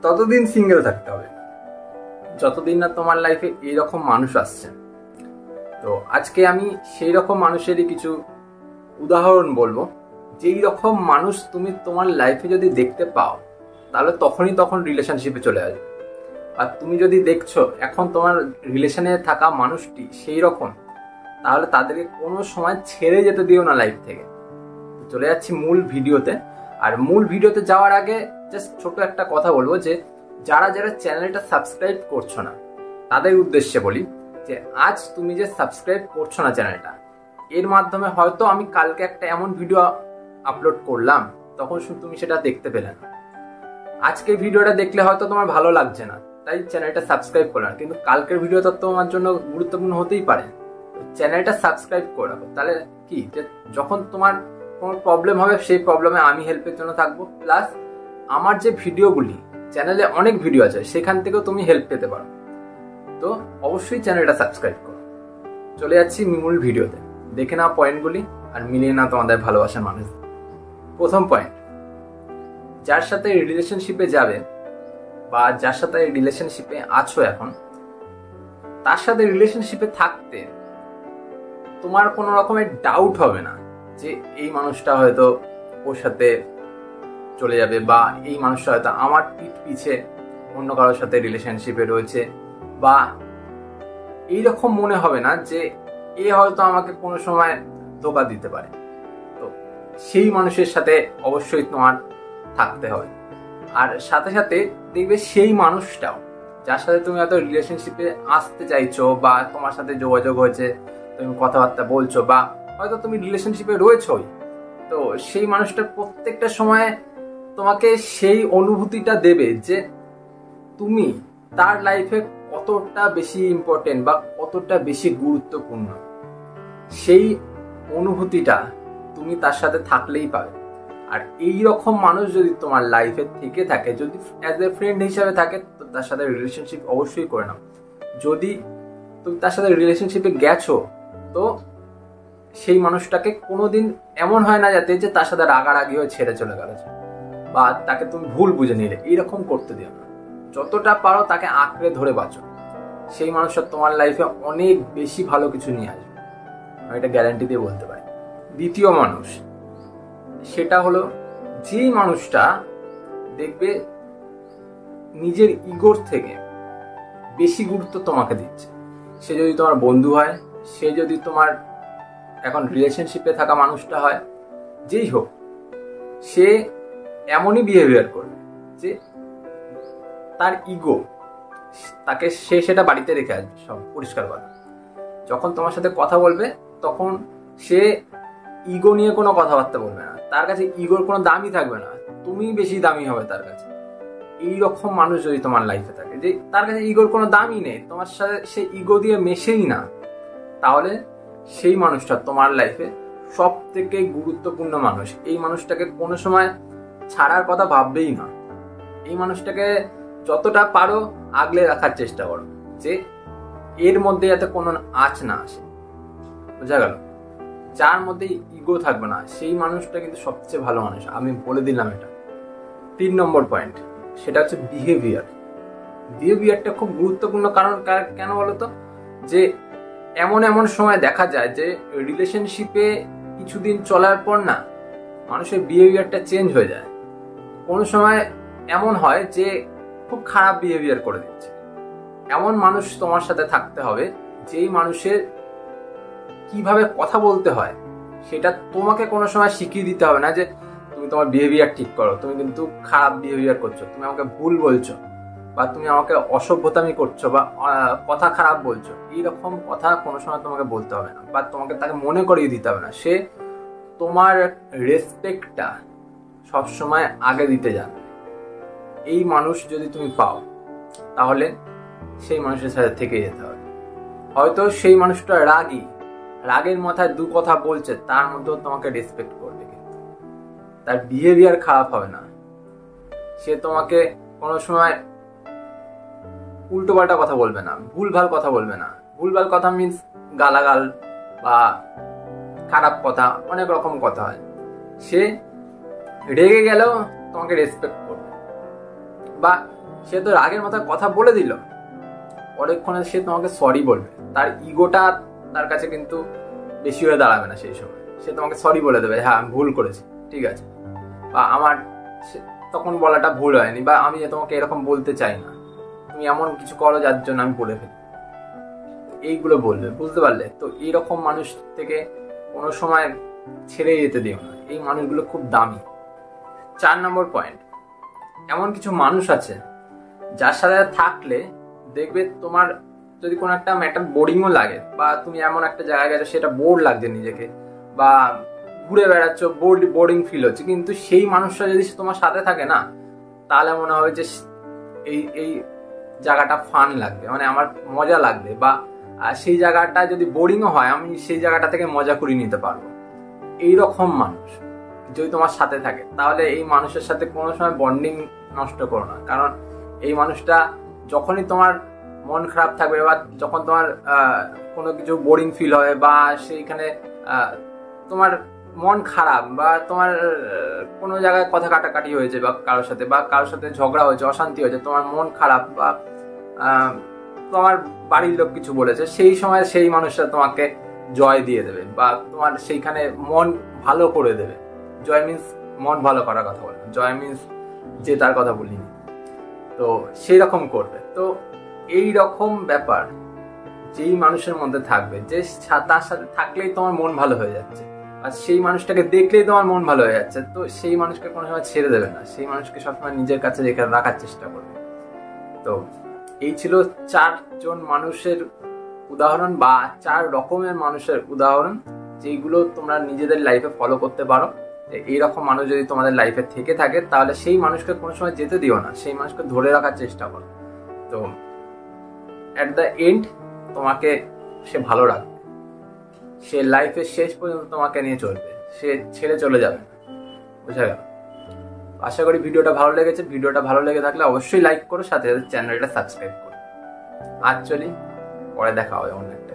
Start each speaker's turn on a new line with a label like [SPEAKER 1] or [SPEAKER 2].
[SPEAKER 1] ততদিন সিঙ্গেল থাকতে হবে, যতদিন না তোমার লাইফে এইরকম মানুষ আসছে। তো আজকে আমি সেই রকম মানুষেরই কিছু উদাহরণ বলবো, যেই রকম মানুষ তুমি তোমার লাইফে যদি দেখতে পাও তাহলে তখন রিলেশনশিপে চলে আসবে। আর তুমি যদি দেখছো এখন তোমার রিলেশনে থাকা মানুষটি সেই রকম, তাহলে তাদেরকে কোনো সময় ছেড়ে যেতে দিও না লাইফ থেকে। চলে যাচ্ছি মূল ভিডিওতে। আর মূল ভিডিওতে যাওয়ার আগে জাস্ট ছোট একটা কথা বলবো, যে যারা যারা চ্যানেলটা সাবস্ক্রাইব করছো না তাদের উদ্দেশ্যে বলি যে আজ তুমি যে সাবস্ক্রাইব করছো না চ্যানেলটা, এর মাধ্যমে হয়তো আমি কালকে একটা এমন ভিডিও আপলোড করলাম তখন তুমি সেটা দেখতে পেলে না। আজকে ভিডিওটা দেখলে হয়তো তোমার ভালো লাগছে না তাই চ্যানেলটা সাবস্ক্রাইব করো না, কিন্তু কালকের ভিডিওটা তোমার জন্য গুরুত্বপূর্ণ হতেই পারে। চ্যানেলটা সাবস্ক্রাইব করে রাখো, তাহলে কি যে যখন তোমার কোনো প্রবলেম হবে সেই প্রবলেমে আমি হেল্পের জন্য থাকবো, প্লাস আমার যে ভিডিওগুলি চ্যানেলে অনেক ভিডিও আছে সেখান থেকেও তুমি হেল্প পেতে পারো। তো অবশ্যই চ্যানেলটা সাবস্ক্রাইব করো। চলে যাচ্ছি মূল ভিডিওতে, দেখে নাও পয়েন্টগুলি আর মিলিয়ে নাও তোমাদের ভালোবাসার মানুষ। প্রথম পয়েন্ট, যার সাথে রিলেশনশিপে যাবে বা যার সাথে রিলেশনশিপে আছো এখন, তার সাথে রিলেশনশিপে থাকতে তোমার কোনো রকমের ডাউট হবে না যে এই মানুষটা হয়তো ওর সাথে চলে যাবে, বা এই মানুষটা হয়তো আমার পিঠ পিছে অন্য কারোর সাথে রিলেশনশিপে রয়েছে, বা এইরকম মনে হবে না যে এ হয়তো আমাকে কোনো সময় ধোঁকা দিতে পারে। তো সেই মানুষের সাথে অবশ্যই তোমার থাকতে হবে। আর সাথে সাথে দেখবে সেই মানুষটাও যার সাথে তুমি হয়তো রিলেশনশিপে আসতে চাইছো বা তোমার সাথে যোগাযোগ হয়েছে, তুমি কথাবার্তা বলছো বা হয়তো তুমি রিলেশনশিপে রয়েছোই, তো সেই মানুষটা প্রত্যেকটা সময় তোমাকে সেই অনুভূতিটা দেবে যে তুমি তার লাইফে কতটা বেশি ইম্পর্টেন্ট বা কতটা বেশি গুরুত্বপূর্ণ। সেই অনুভূতিটা তুমি তার সাথে থাকলেই পাবে। আর এই রকম মানুষ যদি তোমার লাইফে থেকে থাকে, যদি অ্যাজ এ ফ্রেন্ড হিসাবে থাকে, তো তার সাথে রিলেশনশিপ অবশ্যই করে নাও। যদি তুমি তার সাথে রিলেশনশিপে গেছো, তো সেই মানুষটাকে কোনোদিন এমন হয় না যাতে যে তার সাথে রাগারাগি হয়ে ছেড়ে চলে গেল বা তাকে তুমি ভুল বুঝে নিলে, এইরকম করতে দিও না। যতটা পারো তাকে আঁকড়ে ধরে বাঁচো, সেই মানুষটা তোমার লাইফে অনেক বেশি ভালো কিছু নিয়ে আসবে, আমি এটা গ্যারান্টি দিয়ে বলতে পারি। দ্বিতীয় মানুষ, সেটা হলো যে মানুষটা দেখবে নিজের ইগোর থেকে বেশি গুরুত্ব তোমাকে দিচ্ছে। সে যদি তোমার বন্ধু হয়, সে যদি তোমার এখন রিলেশনশিপে থাকা মানুষটা হয়, যেই হোক, সে এমনই বিহেভিয়ার করবে যে তার ইগো, তাকে সে সেটা বাড়িতে রেখে আসবে। সব পরিষ্কার কথা, যখন তোমার সাথে কথা বলবে তখন সে ইগো নিয়ে কোনো কথাবার্তা বলবে না, তার কাছে ইগোর কোনো দামই থাকবে না, তুমি বেশি দামি হবে তার কাছে। এইরকম মানুষ যদি তোমার লাইফে থাকে যে তার কাছে ইগোর কোনো দামই নেই, তোমার সাথে সে ইগো দিয়ে মেশেই না, তাহলে সেই মানুষটা তোমার লাইফে সব থেকে গুরুত্বপূর্ণ মানুষ। এই মানুষটাকে কোনো সময় ছাড়ার কথা ভাববেই না। এই মানুষটাকে যতটা পারো আগলে রাখার চেষ্টা করো, যে এর মধ্যে যাতে কোনো আঁচ না আসে। বোঝা গেল? যার মধ্যে ইগো থাকবে না সেই মানুষটা কিন্তু সবচেয়ে ভালো মানুষ, আমি বলে দিলাম এটা। 3 নম্বর পয়েন্ট, সেটা হচ্ছে বিহেভিয়ার। বিহেভিয়ারটা খুব গুরুত্বপূর্ণ। কারণ কেন বলতো, যে এমন এমন সময় দেখা যায় যে রিলেশনশিপে কিছুদিন চলার পর না মানুষের বিহেভিয়ারটা চেঞ্জ হয়ে যায়। কোনো সময় এমন হয় যে খুব খারাপ বিহেভিয়ার করে দিচ্ছে। এমন মানুষ তোমার সাথে থাকতে হবে যেই মানুষের কিভাবে কথা বলতে হয় সেটা তোমাকে কোনো সময় শিখিয়ে দিতে হবে না, যে তুমি তোমার বিহেভিয়ার ঠিক করো, তুমি কিন্তু খারাপ বিহেভিয়ার করছো, তুমি আমাকে ভুল বলছো, বা তুমি আমাকে অসভ্যতামি করছো, বা কথা খারাপ বলছো। এইরকম কথা কোনো সময় তোমাকে বলতে হবে না, বা তোমাকে তাকে মনে করিয়ে দিতে হবে না। সে তোমার রেসপেক্টটা সবসময় আগে দিতে জানবে। এই মানুষ যদি তুমি পাও তাহলে সেই মানুষের সাথে থেকে যেতে হবে। হয়তো সেই মানুষটা রাগী, রাগের মাথায় 2 কথা বলছে, তার মধ্যেও তোমাকে রেসপেক্ট করবে, কিন্তু তার বিহেভিয়ার খারাপ হবে না। সে তোমাকে কোনো সময় উল্টোপাল্টা কথা বলবে না, ভুলভাল কথা বলবে না। ভুলভাল কথা মিন্স গালাগাল বা খারাপ কথা, অনেক রকম কথা হয়। সে রেগে গেলেও তোমাকে রেসপেক্ট করবে, বা সে তো রাগের মাথায় কথা বলে দিল, পরেক্ষণে সে তোমাকে সরি বলবে। তার ইগোটা তার কাছে কিন্তু বেশি হয়ে দাঁড়াবে না সেই সময়। সে তোমাকে সরি বলে দেবে, হ্যাঁ আমি ভুল করেছি, ঠিক আছে, বা আমার তখন বলাটা ভুল হয়নি, বা আমি তোমাকে এরকম বলতে চাই না, তুমি এমন কিছু করো যার জন্য আমি বলে ফেলি, এইগুলো বলবে, বুঝতে পারলে? তো এইরকম মানুষ থেকে কোনো সময় ছেড়ে যেতে দিও না, এই মানুষগুলো খুব দামি। 4 নম্বর পয়েন্ট, এমন কিছু মানুষ আছে যার সাথে থাকলে দেখবে তোমার যদি কোনো একটা ম্যাটার বোরিংও লাগে, বা তুমি এমন একটা জায়গায় গেছো সেটা বোর লাগছে নিজেকে, বা ঘুরে বেড়াচ্ছ বোরিং ফিল হচ্ছে, কিন্তু সেই মানুষটা যদি তোমার সাথে থাকে না, তাহলে মনে হবে যে এই এই জায়গাটা ফান লাগবে, মানে আমার মজা লাগবে, বা সেই জায়গাটা যদি বোরিংও হয় আমি সেই জায়গাটা থেকে মজা করে নিতে পারবো। এইরকম মানুষ যদি তোমার সাথে থাকে, তাহলে এই মানুষের সাথে কোনো সময় বন্ডিং নষ্ট করো না। কারণ এই মানুষটা যখনই তোমার মন খারাপ থাকবে, বা যখন তোমার কোনো কিছু বোরিং ফিল হয়, বা সেইখানে তোমার মন খারাপ, বা তোমার কোনো জায়গায় কথা কাটাকাটি হয়েছে, বা কারোর সাথে ঝগড়া হয়েছে, অশান্তি হয়েছে, তোমার মন খারাপ, বা তোমার বাড়ির লোক কিছু বলেছে, সেই সময় সেই মানুষটা তোমাকে জয় দিয়ে দেবে, বা তোমার সেইখানে মন ভালো করে দেবে। জয় মিন্স মন ভালো করার কথা বললাম, জয় মিন্স যে তার কথা বলিনি। তো সেই রকম করবে। তো এই রকম ব্যাপার যেই মানুষের মধ্যে থাকবে, যে তার সাথে থাকলেই তোমার মন ভালো হয়ে যাচ্ছে, আর সেই মানুষটাকে দেখলেই তোমার মন ভালো হয়ে যাচ্ছে, তো সেই মানুষকে কোনো সময় ছেড়ে দেবে না, সেই মানুষকে সবসময় নিজের কাছে রাখার চেষ্টা করবে। তো এই ছিল 4 জন মানুষের উদাহরণ, বা 4 রকমের মানুষের উদাহরণ, যেগুলো তোমরা নিজেদের লাইফে ফলো করতে পারো। এইরকম মানুষ যদি তোমাদের লাইফে থেকে থাকে, তাহলে সেই মানুষকে কোনো সময় যেতে দিও না, সেই মানুষকে ধরে রাখার চেষ্টা করো। তো অ্যাট দ্য এন্ড তোমাকে সে ভালো রাখবে, সে লাইফের শেষ পর্যন্ত তোমাকে নিয়ে চলবে, সে ছেড়ে চলে যাবে না। বুঝা গেল? আশা করি ভিডিওটা ভালো লেগেছে। ভিডিওটা ভালো লেগে থাকলে অবশ্যই লাইক করো, সাথে সাথে চ্যানেলটা সাবস্ক্রাইব করো। আজ চলি, পরে দেখা হবে অন্য একটা।